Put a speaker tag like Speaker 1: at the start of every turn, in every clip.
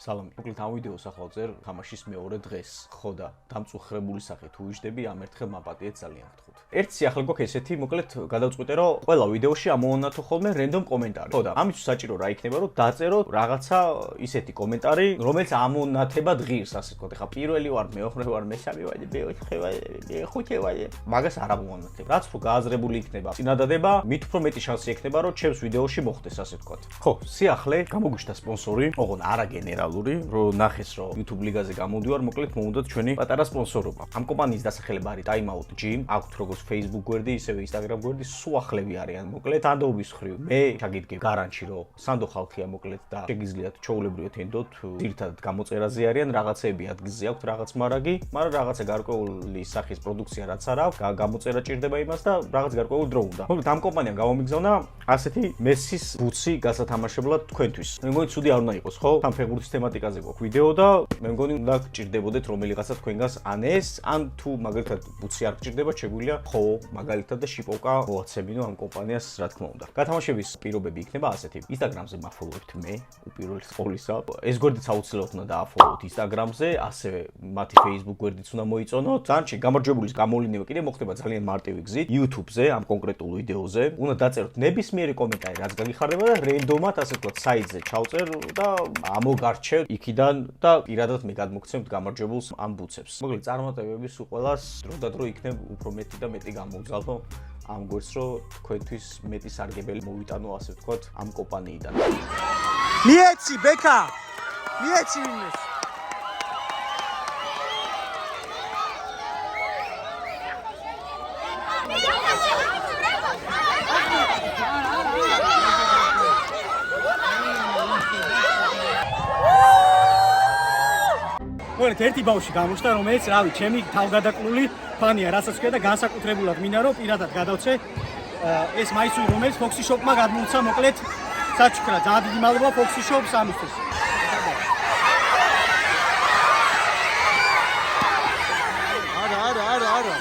Speaker 1: სალამი. მოკლედ ამ ვიდეოს ახალ წერ თამაშის მეორე დღეს. ხო და დამწუხრებული სახე თუ ვიждები, ამ ერთხელ მაპატიეთ ძალიან გთხოვთ. ერთ სიახლე გვაქვს ესეთი, მოკლედ გადავწყვიტე რომ ყველა ვიდეოში ამოვანათო ხოლმე რენდომ კომენტარი. ხო და ამისთვის საჭირო რა იქნება, რომ დაწეროთ რაღაცა ისეთი კომენტარი, რომელიც ამონათებად ღირს, ასე ვთქვათ. ეხლა პირველი ვარ, მეოთხე ვარ, მესამე ვარ, მეოთხე ვარ, მეხუთე ვარ. მაგას არ ამოვანათებ. რაც უფრო გააზრებული იქნება, წინადადება, მით უფრო მეტი შანსი ექნება, რომ ჩემს ვიდეოში მოხდეს, ასე ვთქვათ. ხო, სიახლე გამოგვიშთა სპონსორი, ოღონ არა გენერალური, რომ ნახეს, რომ YouTube ლიგაზე გამოდივარ, მოკლედ მოვუდოთ ჩვენი პატარა სპონსორობა. ამ კომპანიის დასახელება არის Time Out Gym, აქვთ როგორც Facebook გვერდი, ისევე Instagram გვერდი, სულ ახლები არიან, მოკლედ ანდობის ხრივ. მე ჩაგიდგებ გარანტში, რომ სანდო ხალხია მოკლედ და შეგიძლიათ ჩაულებრივად ენდოთ, ძირითადად გამოწერაზე არიან, რაღაცეები ადგილზე აქვთ რაღაც მარაგი, მაგრამ რაღაცა გარკვეული სახის პროდუქცია რაც არ აქვს, გამოწერა ჭირდება იმას და რაღაც გარკვეული დრო უნდა. მოკლედ ამ კომპანიამ გამომიგზავნა ასეთი მესის ბუცი გასათამაშებლად თქვენთვის. მე მგონი ცუდი არ უნდა იყოს, ხო? თან ფეხბურთის თემატიკაზე გვაქვს ვიდეო და მე მგონი უნდა გჭირდებოდეთ რომელიღაცა თქვენგანს ან ეს, ან თუ მაგალითად ბუცი არ გჭირდებათ, შეგვიძლია ხო, მაგალითად და შიპოვკა მოაცემინო ამ კომპანიას, რა თქმა უნდა. გათამაშების პირობები იქნება ასეთი. Instagram-ზე მაფოლოვებთ მე, უპირველეს ყოვლისა. ეს გვერდიც აუცილებლად უნდა დააფოლოვოთ Instagram-ზე, ასევე მათი Facebook გვერდიც უნდა მოიწონოთ. ძანში გამარჯვებულის გამოვლენა კიდე მოხდება ძალიან მარტივი გზით. YouTube-ზე ამ კონკრეტულ ვიდეოზე უნდა დაწეროთ ნებისმიერი კომენტარი, რაც გაგიხარდება და რენდომად ასე ვთქვათ, საიტზე ჩავწერ და ამოგარჩევ იქიდან და პირადად მე გადმოგცემთ გამარჯვებულს ამ ბუცებს. მოკლედ წარმატებები სულ ყველას, დრო და დრო იქნებ უფრო მეტი და მეტი გამოგზავნო ამ გვერდს, რომ თქვენთვის მეტი სარგებელი მოვიტანო, ასე ვთქვათ, ამ კომპანიიდან.
Speaker 2: მიეცი ბექა! მიეცი ვინმეს! მოგეთ ერთი ბავშვი გამოჩნდა, რომელიც, რავი, ჩემი თავგადაკლული ფანია, რასაც ქვია და განსაკუთრებულად მინდა რომ პირადად გადავცე ეს მაისური, რომელიც Foxy Shop-მა გადმოუცა, მოკლედ საჩუქრა. ძალიან დიდი მადლობა Foxy Shop-ს ამისთვის. არა.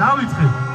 Speaker 2: დავიწყე.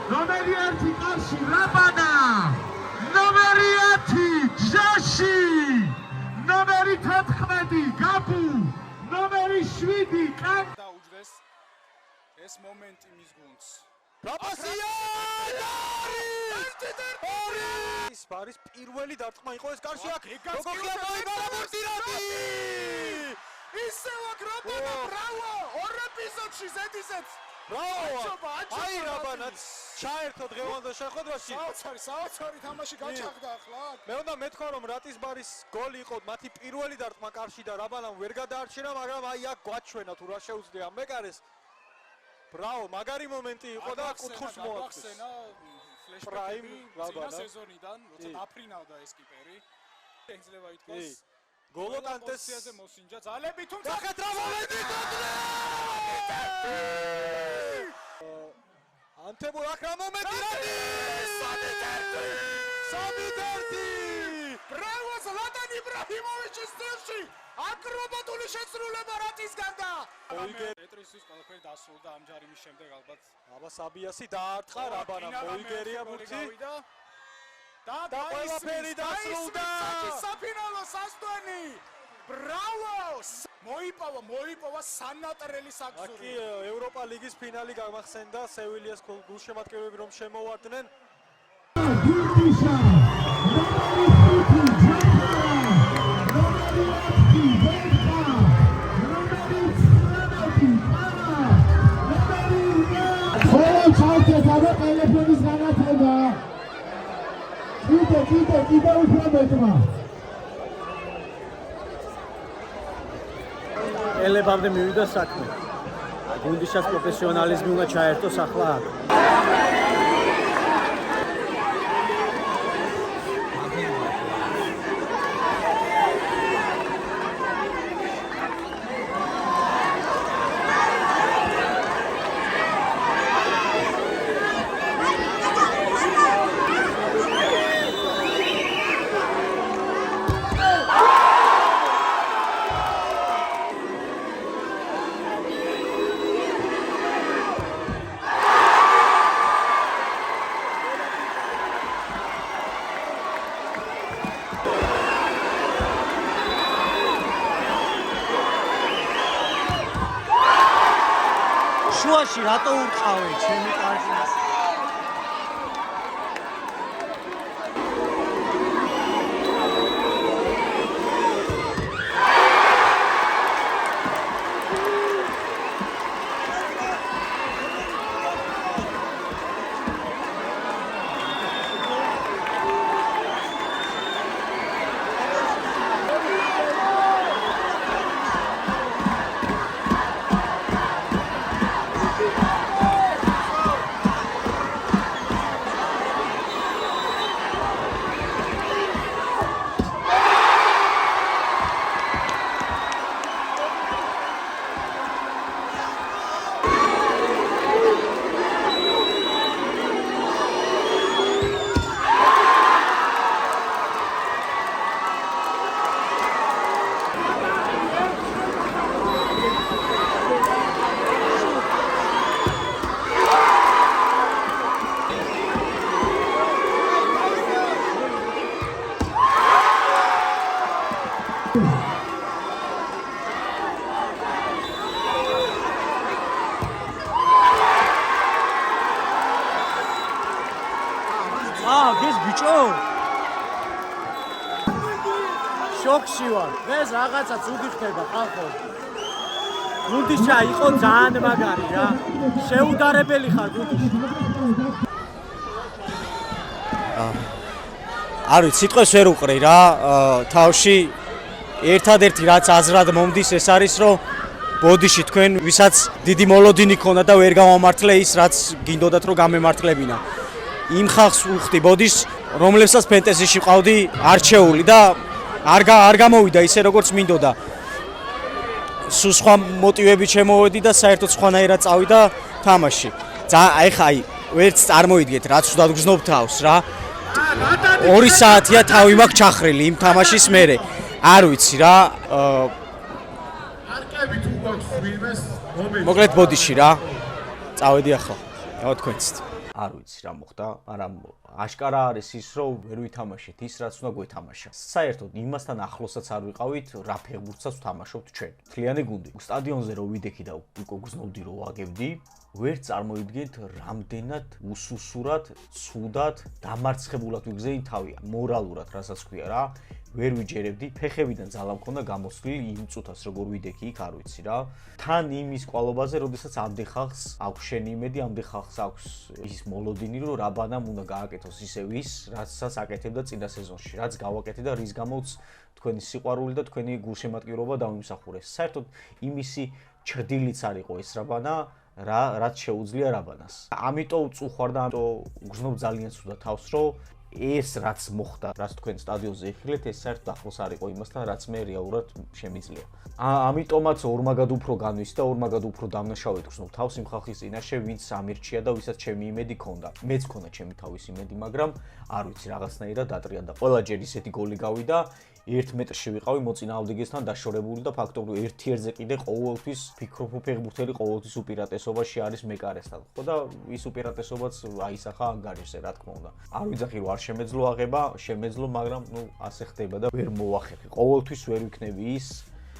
Speaker 2: ნომერი 1 კარში რაბანა, ნომერი 10 ჟაში, ნომერი 14 გაბუ, ნომერი 7 კან დაუჯდეს ეს მომენტი მის გუნდს. რაპასია! არის პირველი დარტყმა იყო ეს კარში აქ. გოგოქია მოიბარა მორტირადი!
Speaker 3: ბატონო, ბრავო! ორ ეპიზოდში ზედიზეც.
Speaker 4: ბრავო! აი რაბანაც ჩაერთო დღევანდელ შეხვედრაში.
Speaker 3: საოცარი თამაში გაჩაღდა ახლა.
Speaker 4: მე უნდა მეთქვა რომ რატისბარის გოლი იყო მათი პირველი დარტყმა კარში და რაბანამ ვერ გადაარჩინა, მაგრამ აი აქ გვაჩვენა თუ რა შეუძლია მეკარეს. ბრავო, მაგარი მომენტი იყო და კუთხურს მოაქცეს.
Speaker 3: ფლეშბექები წინა სეზონიდან, როცა დაფრინავდა ეს კიპერი. შეიძლება ითქვას
Speaker 4: გოლო კანტეს
Speaker 3: პოზიციაზე მოსინჯა ძალები, თუმცა
Speaker 4: ნახეთ რა მომენტი გოლი! ანთებო აქ რა მომენტი რადი! 3-1!
Speaker 3: ბრავო ზლატან იბრაჰიმოვიჩის სტილში! აკრობატული შესრულება რატისგან და პეტრისის ყველაფერი დასრულდა ამ ჯარიმის შემდეგ ალბათ.
Speaker 4: აბა საბიასი დაარტყა რაბანა მოიგერია ბურთი
Speaker 3: და
Speaker 4: ყველაფერი დასრულდა!
Speaker 3: საფინალო სასტვენი! ბრავო! მოიპოვა სანატრელი
Speaker 4: აქ
Speaker 3: საგზური.
Speaker 4: ევროპა ლიგის ფინალი გამახსენდა სევილიას გულშემატკივრები რომ შემოვარდნენ.
Speaker 2: ელებამდე მივიდა საქმე. გუნდიშას პროფესიონალიზმი უნდა ჩაერთოს ახლა აქ. შუაში რატო ურყავე ჩემი კარგის? გეს ბიჭო შოქში ვარ ეს რაღაცა ცუდი ხდება ხალხო გუნდიშა იყო ძალიან მაგარი რა შეუდარებელი ხარ გუნდიში არ ვიცი სიტყვებს ვერ უყრი რა თავში ერთადერთი რაც აზრად მომდის ეს არის რომ ბოდიში თქვენ ვისაც დიდი მოლოდინი ქონდა და ვერ გამომართლე ის რაც გინდოდათ რომ გამემართლებინა იმ ხალხს უხდი ბოდის რომლებსაც ფენტეზიში ყავდი არჩეული და არ გამოვიდა ისე როგორც მინდოდა სულ სხვა მოტივებით შემოვედი და საერთოდ სხვანაირად წავიდა თამაში აი ხა ვერც წარმოიდგეთ რაც უდად გზნობ თავს რა 2 საათია თავი მაქვს ჩახრილი იმ თამაშის მერე არ ვიცი რა არკებით უგავს ვინმეს მოკლედ ბოდიში რა წავედი ახლა რა თქვენცით არ ვიცი რა მოხდა, მაგრამ აშკარა არის ის, რომ ვერ ვითამაშეთ ის, რაც უნდა გვეთამაშა. საერთოდ იმასთან ახლოსაც არ ვიყავით, რა ფეხბურთსაც ვთამაშობთ ჩვენ. მთლიანი გუნდი. სტადიონზე რო ვიდექი და უკვე გზნობდი რომ ვაგებდი, ვერ წარმოიდგენთ რამდენად უსუსურად, ცუდად, დამარცხებულად ვიგზეინ თავი, მორალურად, რასაც ქვია რა.
Speaker 1: ვერ ვიჯერებდი, ფეხებიდან ძალა მქონდა გამოსვლილი იმ წუთას როგორ ვიდექი იქ არ ვიცი რა. თან იმის კვალობაზე, როდესაც ამდე ხალხს აქვს შენი იმედი, ამდე ხალხს აქვს ის მოლოდინი, რომ რაბანამ უნდა გააკეთოს ისევ ის, რაცაც აკეთებდა წინა სეზონში, რაც გავაკეთე და რის გამოც თქვენი სიყვარული და თქვენი გულშემატკივრობა დავიმსახურეს. საერთოდ იმისი ჩრდილიც არ იყო ეს რაბანა, რაც შეუძლია რაბანას. ამიტომ წუხვარ და ამიტომ გრძნობ ძალიან ცუდად თავს, რომ ეს რაც მოხდა, რაც თქვენ სტადიონზე იხილეთ, ეს საერთოდ ახლოს არ იყო იმასთან, რაც მე რეალურად შემიძლია. ამიტომაც ორმაგად უფრო განვისი და ორმაგად უფრო დამნაშავედ გრძნობ თავს იმ ხალხის წინაშე, ვინც ამირჩია და ვისაც ჩემი იმედი ქონდა. მეც ქონდა ჩემი თავის იმედი, მაგრამ არ ვიცი რაღაცნაირად დატრიალდა. ყველაჯერ ისეთი გოლი გავიდა, 1 მეტრში ვიყავი მოწინააღმდეგესთან დაშორებული და ფაქტობრივად ერთ-ერთზე კიდე ყოველთვის ფიქრობ, ფეხბურთელი ყოველთვის უპირატესობაში არის მეკარესთან. ხო და ის უპირატესობაც აისახა ანგარიშზე, რა თქმა უნდა. არ ვიძახი რომ არ შემეძლო აღება, შემეძლო, მაგრამ ასე ხდება და ვერ მოვახერხე. ყოველთვის ვერ ვიქნები ის,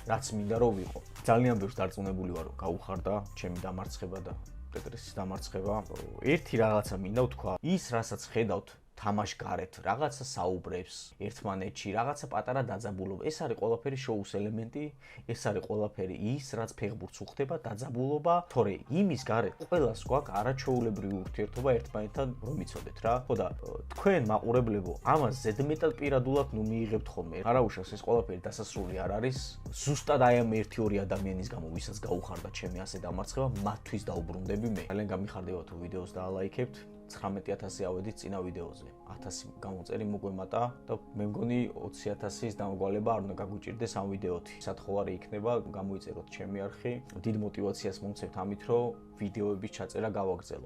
Speaker 1: რაც მინდა რომ ვიყო. ძალიან ბევრს დარწმუნებული ვარ, რომ გაუხარდა ჩემი დამარცხება და პეტრესის დამარცხება. ერთი რაღაცა მინდა ვთქვა, ის რასაც ხედავთ თამაშ გარეთ, რაღაცა საუბრებს ერთმანეთში, რაღაცა პატარა დაძაბულობა. ეს არის ყველაფერი შოუს ელემენტი, ეს არის ყველაფერი ის, რაც ფეხბურთს უხდება, დაძაბულობა, თორე იმის გარეთ ყველას გვაქვს არაჩვეულებრივი ურთიერთობა ერთმანეთთან რომ იცოდეთ რა. ხო და თქვენ მაყურებლებო, ამას ზედმეტად პირადულად მიიღებთ ხოლმე. არაუშავს ეს ყველაფერი დასასრული არ არის. ზუსტად აი ამ 1-2 ადამიანის გამო, ვისაც გაუხარდა ჩემი ასე დამარცხება, მათთვის დაუბრუნდები მე. ძალიან გამიხარდება თუ ვიდეოს დაალაიქებთ. 19,000 ავედით წინა ვიდეოზე. 1000 გამოწერი მოგვემატა და მე მგონი 20,000-ის დამოგვალება არ უნდა გაგვიჭირდეს ამ ვიდეოთი. სათხოვარი იქნება, გამოიწეროთ ჩემი არხი. დიდ мотивაციას მომცემთ ამით, რომ ვიდეოების ჩაწერა გავაგრძელო.